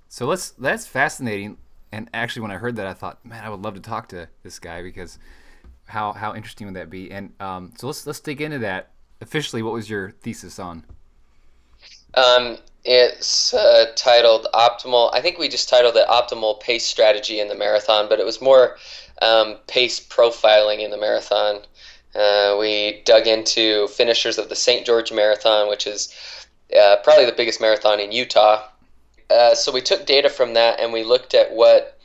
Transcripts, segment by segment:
So that's fascinating. And actually, when I heard that, I thought, man, I would love to talk to this guy because how interesting would that be? And so let's dig into that. Officially, what was your thesis on? It's titled Optimal. I think we just titled it Optimal Pace Strategy in the Marathon, but it was more pace profiling in the marathon. We dug into finishers of the St. George Marathon, which is probably the biggest marathon in Utah. So we took data from that and we looked at what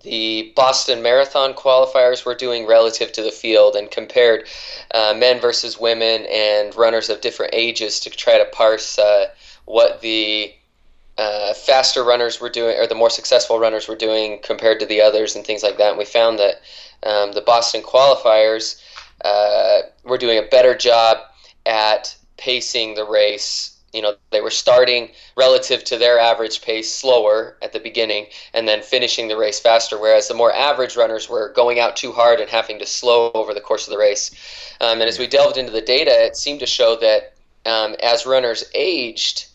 the Boston Marathon qualifiers were doing relative to the field and compared men versus women and runners of different ages to try to parse what the faster runners were doing or the more successful runners were doing compared to the others and things like that. And we found that the Boston qualifiers were doing a better job at pacing the race. They were starting relative to their average pace slower at the beginning and then finishing the race faster, whereas the more average runners were going out too hard and having to slow over the course of the race. And as we Yeah. delved into the data, it seemed to show that as runners aged,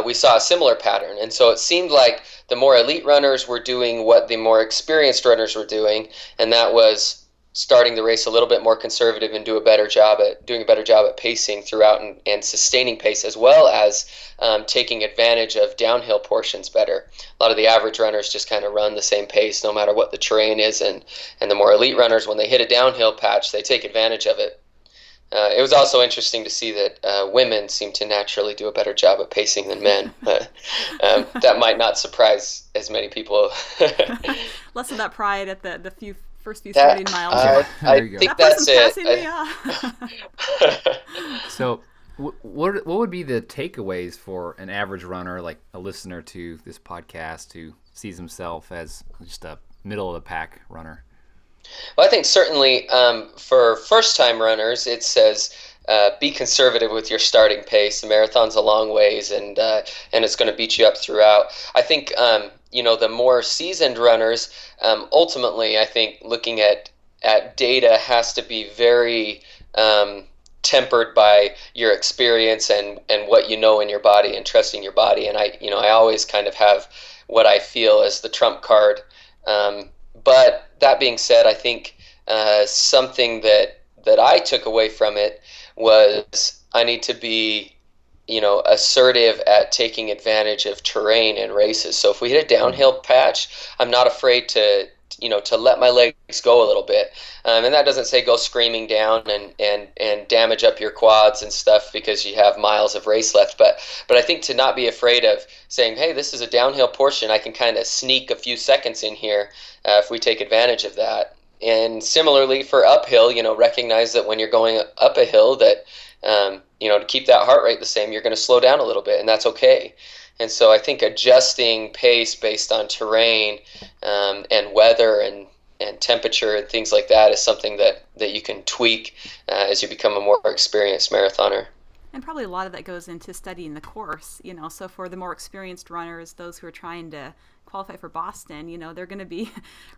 we saw a similar pattern. And so it seemed like the more elite runners were doing what the more experienced runners were doing, and that was starting the race a little bit more conservative and doing a better job at pacing throughout and sustaining pace, as well as taking advantage of downhill portions better. A lot of the average runners just kind of run the same pace no matter what the terrain is, and the more elite runners, when they hit a downhill patch, they take advantage of it. It was also interesting to see that women seem to naturally do a better job at pacing than men, but that might not surprise as many people. Yeah. Less of that pride at the first few that starting miles. Yeah. I There you go. think That that's person's it. passing me. Yeah. So, what would be the takeaways for an average runner, like a listener to this podcast, who sees himself as just a middle of the pack runner? Well, I think certainly for first time runners, it says be conservative with your starting pace. The marathon's a long ways, and it's going to beat you up throughout. I think the more seasoned runners, ultimately, I think looking at data has to be very tempered by your experience and what you know in your body and trusting your body. And I always kind of have what I feel as the trump card. Um, but that being said, I think something that I took away from it was I need to be, assertive at taking advantage of terrain and races. So if we hit a Hmm. downhill patch, I'm not afraid to let my legs go a little bit. And that doesn't say go screaming down and damage up your quads and stuff because you have miles of race left. But I think to not be afraid of saying, hey, this is a downhill portion. I can kind of sneak a few seconds in here if we take advantage of that. And similarly for uphill, recognize that when you're going up a hill that, to keep that heart rate the same, you're going to slow down a little bit, and that's okay. And so I think adjusting pace based on terrain and weather and temperature and things like that is something that you can tweak as you become a more experienced marathoner. And probably a lot of that goes into studying the course, So for the more experienced runners, those who are trying to qualify for Boston, they're going to be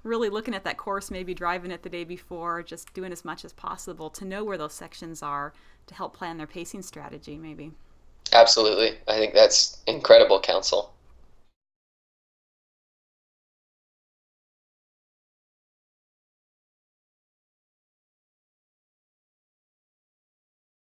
really looking at that course, maybe driving it the day before, just doing as much as possible to know where those sections are to help plan their pacing strategy, maybe. Absolutely. I think that's incredible counsel.